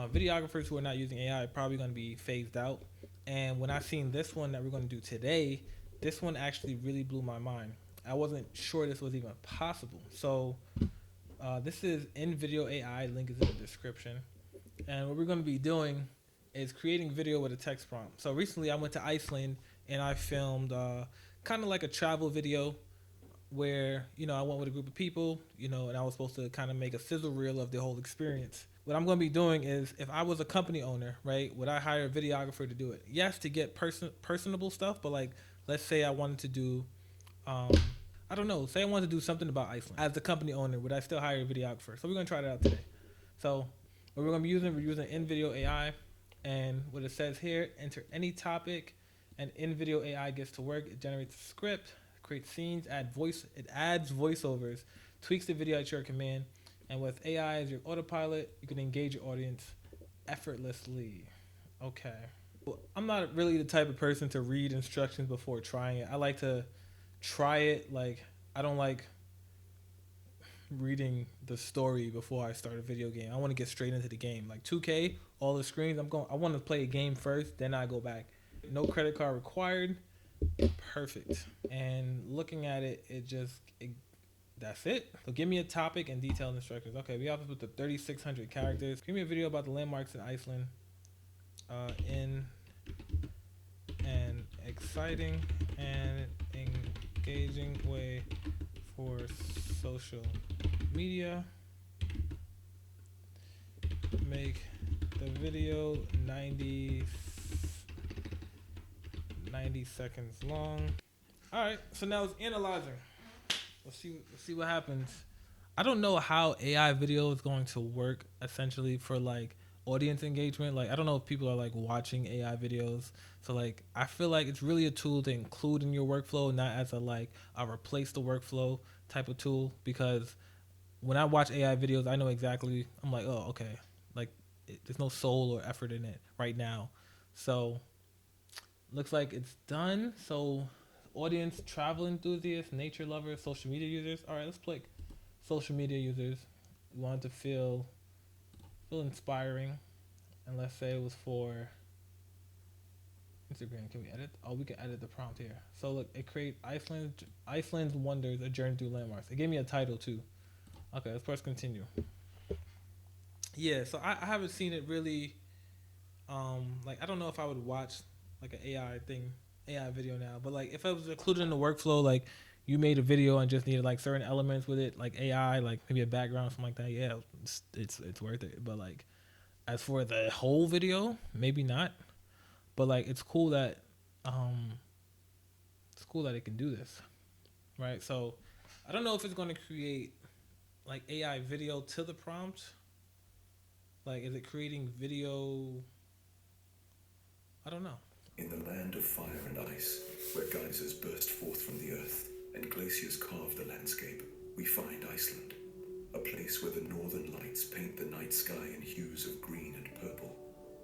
videographers who are not using AI are probably going to be phased out. And when I seen this one that we're going to do today, this one actually really blew my mind. I wasn't sure this was even possible. So this is Invideo AI. Link is in the description. And what we're going to be doing is creating video with a text prompt. So recently I went to Iceland and I filmed kind of like a travel video where I went with a group of people, and I was supposed to kind of make a sizzle reel of the whole experience. What I'm going to be doing is, if I was a company owner, right, would I hire a videographer to do it? Yes, to get personable stuff, but like, let's say I wanted to do, um, I don't know, say I wanted to do something about Iceland. As the company owner, would I still hire a videographer? So we're going to try that out today. So what we're using Invideo AI, and what it says here: enter any topic, and Invideo AI gets to work. It generates a script, creates scenes, it adds voiceovers, tweaks the video at your command, and with AI as your autopilot, you can engage your audience effortlessly. Okay. Well, I'm not really the type of person to read instructions before trying it. I like to try it. Like, I don't like reading the story before I start a video game. I want to get straight into the game. Like 2K, all the screens, I want to play a game first, then I go back. No credit card required. Perfect. And looking at it, that's it. So give me a topic and detailed instructions. Okay, we have to put the 3,600 characters. Give me a video about the landmarks in Iceland in an exciting and engaging way for social media. Make the video 90 seconds long. All right, so now it's analyzing. Let's see what happens. I don't know how AI video is going to work essentially for like audience engagement. Like, I don't know if people are like watching AI videos. So like, I feel like it's really a tool to include in your workflow, not as a replace the workflow type of tool. Because when I watch AI videos, I know exactly. I'm like, oh, okay. Like, there's no soul or effort in it right now. So looks like it's done. So audience, travel enthusiasts, nature lovers, social media users. All right, let's click social media users. We want it to feel inspiring. And let's say it was for Instagram. Can we edit? Oh, we can edit the prompt here. So look, it creates Iceland's wonders, a journey through landmarks. It gave me a title too. Okay, let's press continue. Yeah, so I haven't seen it really. Like, I don't know if I would watch like an AI video now, but like if I was included in the workflow, like you made a video and just needed like certain elements with it, like AI, like maybe a background, something like that. Yeah, it's worth it. But like, as for the whole video, maybe not. But like, um, it's cool that it can do this, right? So I don't know if it's going to create like AI video to the prompt. Like, is it creating video? I don't know. In the land of fire and ice, where geysers burst forth from the earth and glaciers carve the landscape, we find Iceland, a place where the northern lights paint the night sky in hues of green and purple,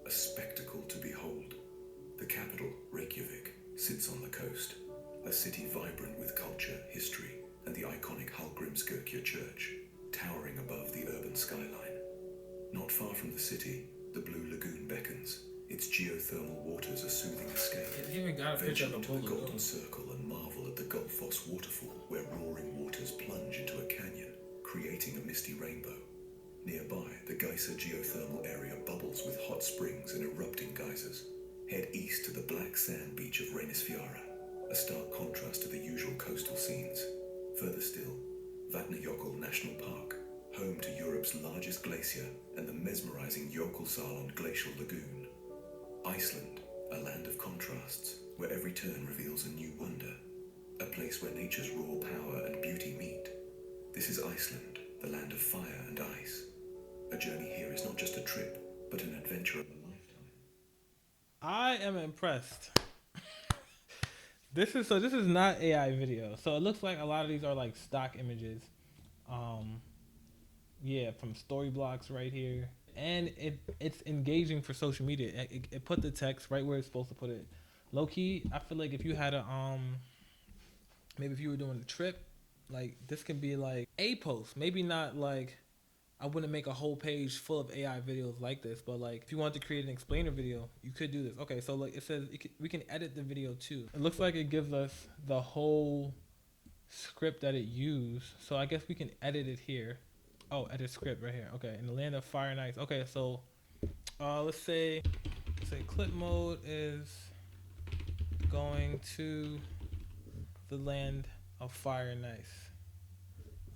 a spectacle to behold. The capital, Reykjavik, sits on the coast, a city vibrant with culture, history, and the iconic Hallgrímskirkja church, towering above the urban skyline. Not far from the city, the Blue Lagoon beckons. Its geothermal waters a soothing escape. It even got a picture of Venture the into the Blue Golden Lagoon. Circle and marvel at the Gullfoss waterfall, where roaring waters plunge into a canyon, creating a misty rainbow. Nearby, the Geyser geothermal area bubbles with hot springs and erupting geysers. Head east to the black sand beach of Reynisfjara, a stark contrast to the usual coastal scenes. Further still, Vatnajökull National Park, home to Europe's largest glacier and the mesmerizing Jökulsárlón glacial lagoon. Iceland, a land of contrasts, where every turn reveals a new wonder, a place where nature's raw power and beauty meet. This is Iceland, the land of fire and ice. A journey here is not just a trip, but an adventure of a lifetime. I am impressed. This is not AI video. So it looks like a lot of these are like stock images. Um, yeah, from story blocks right here, and it's engaging for social media. It put the text right where it's supposed to put it. Low key, I feel like if you had a maybe if you were doing a trip, like this can be like a post. Maybe not like, I wouldn't make a whole page full of AI videos like this. But like, if you wanted to create an explainer video, you could do this. Okay, so like it says we can edit the video too. It looks like it gives us the whole script that it used. So I guess we can edit it here. Oh, edit script right here. Okay, in the land of fire and ice. Okay, so let's say clip mode is going to the land of fire and ice.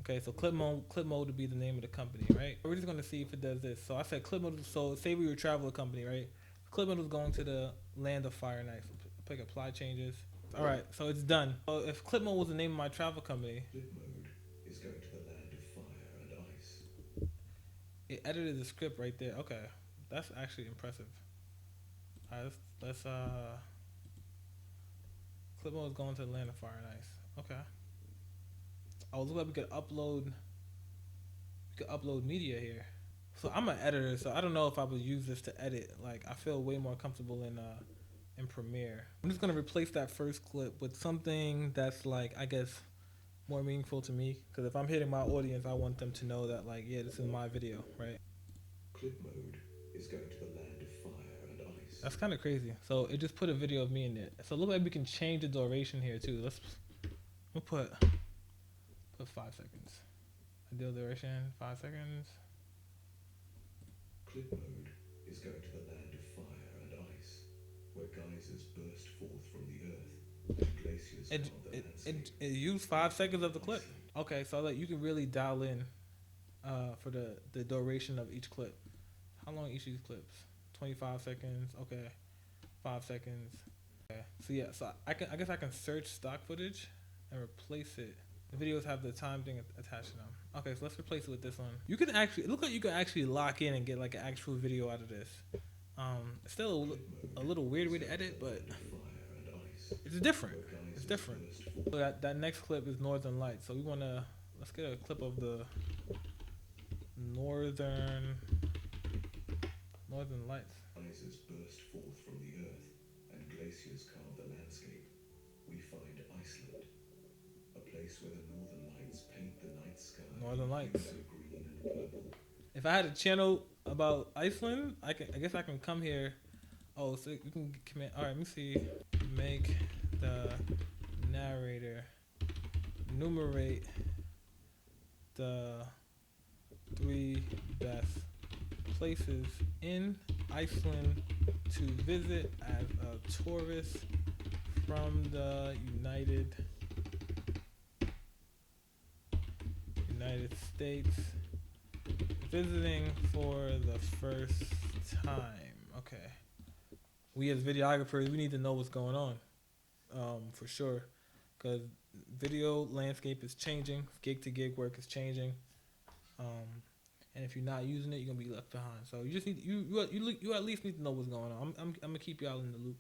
Okay, so clip mode would be the name of the company, right? We're just gonna see if it does this. So I said clip mode. So say we were a travel company, right? Clip mode was going to the land of fire and ice. Pick apply changes. All right, so it's done. So if clip mode was the name of my travel company, Clip mode is going to the land of fire and ice. it edited the script right there. Okay, that's actually impressive. All right, let's clip mode is going to the land of fire and ice. Okay. Oh, look like we could upload media here. So I'm an editor, so I don't know if I would use this to edit. Like I feel way more comfortable in Premiere. I'm just gonna replace that first clip with something that's like, I guess, more meaningful to me. Because if I'm hitting my audience, I want them to know that like, yeah, this is my video, right? Clip mode is going to the land of fire and ice. That's kind of crazy. So it just put a video of me in it. So it looks like we can change the duration here too. We'll put 5 seconds. Ideal duration, 5 seconds. Clip mode is going to the land of fire and ice, where geysers burst forth from the earth and glaciers carve the landscape. It used 5 seconds of the clip. Okay, so like you can really dial in for the duration of each clip. How long each of these clips? 25 seconds. Okay, 5 seconds. Okay, so yeah, so I guess I can search stock footage and replace it. The videos have the time thing attached to them. Okay, so let's replace it with this one. You can actually, it looks like you can actually lock in and get like an actual video out of this. It's still a little weird way to edit, but it's different. It's different. So that next clip is Northern Lights. So let's get a clip of the Northern Lights. Geysers burst forth from the earth and glaciers carve the landscape. We find Iceland, a place where the northern lights paint the night sky. Northern Lights. Green and purple. If I had a channel about Iceland, I guess I can come here. Oh, so you can command. All right, let me see. Make the narrator enumerate the 3 best places in Iceland to visit as a tourist from the United States, visiting for the first time. Okay. We as videographers, we need to know what's going on, for sure, because video landscape is changing, gig to gig work is changing, and if you're not using it, you're gonna be left behind. So you just need you at least need to know what's going on. I'm gonna keep y'all in the loop.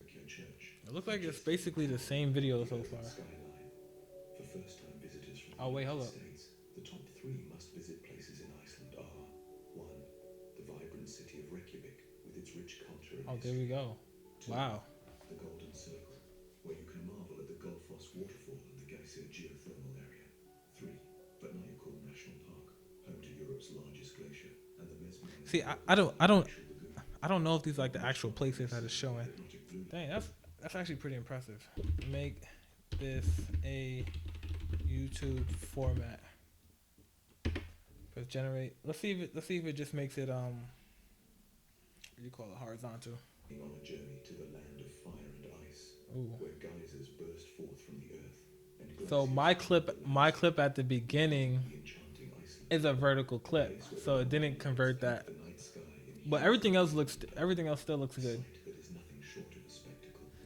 It looks like it's basically the same video so far. For first-time visitors from Oh wait, hold up. States, the top 3 must-visit places in Iceland are 1. The vibrant city of Reykjavik with its rich culture and Oh, there we go. 2. Wow. The Golden Circle, where you can marvel at the Gullfoss waterfall and the Geyser geothermal area. 3. Vatnajökull National Park, home to Europe's largest glacier, and the mesmerizing. See, I don't know if these are like the actual places that it's showing. Dang, that's actually pretty impressive. Make this a YouTube format. Press generate. Let's see if it just makes it what do you call it, horizontal. On a journey to the land of fire and ice, Ooh. where geysers burst forth from the earth. And So my clip at the beginning is a vertical clip, so it didn't convert that. But everything else still looks good.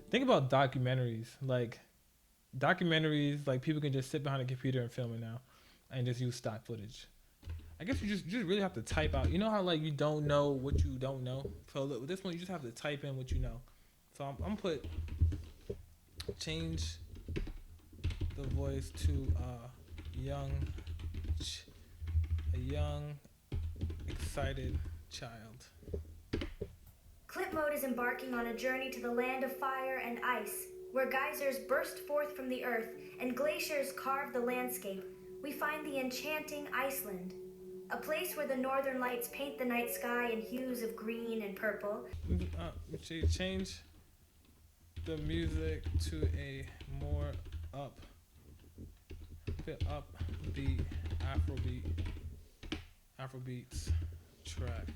Think about documentaries. Like people can just sit behind a computer and film it now, and just use stock footage. I guess you just really have to type out. You know how like you don't know what you don't know. So with this one, you just have to type in what you know. So I'm gonna put change the voice to a young, excited child. Clip mode is embarking on a journey to the land of fire and ice, where geysers burst forth from the earth and glaciers carve the landscape. We find the enchanting Iceland. A place where the northern lights paint the night sky in hues of green and purple. Change the music to a more upbeat Afrobeats track.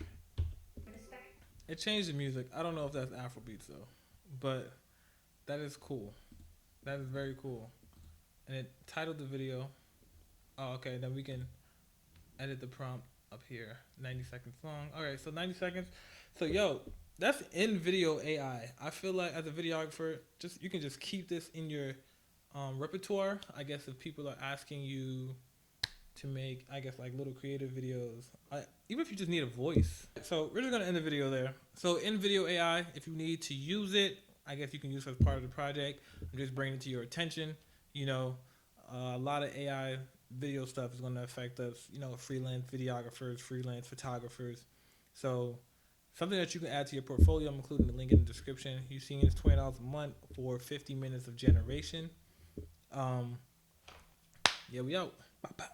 It changed the music. I don't know if that's Afrobeats though, but that is cool. That is very cool. And it titled the video. Oh, okay. Then we can edit the prompt up here. 90 seconds long. All right, so 90 seconds. So yo, that's Invideo AI. I feel like as a videographer, you can just keep this in your repertoire. I guess if people are asking you to make, I guess, like little creative videos, even if you just need a voice. So we're just gonna end the video there. So Invideo AI, if you need to use it, I guess you can use it as part of the project. I'm just bringing it to your attention. You know, a lot of AI video stuff is going to affect us, you know, freelance videographers, freelance photographers. So something that you can add to your portfolio, I'm including the link in the description. You've seen it's $20 a month for 50 minutes of generation. Yeah, we out. Bye bye.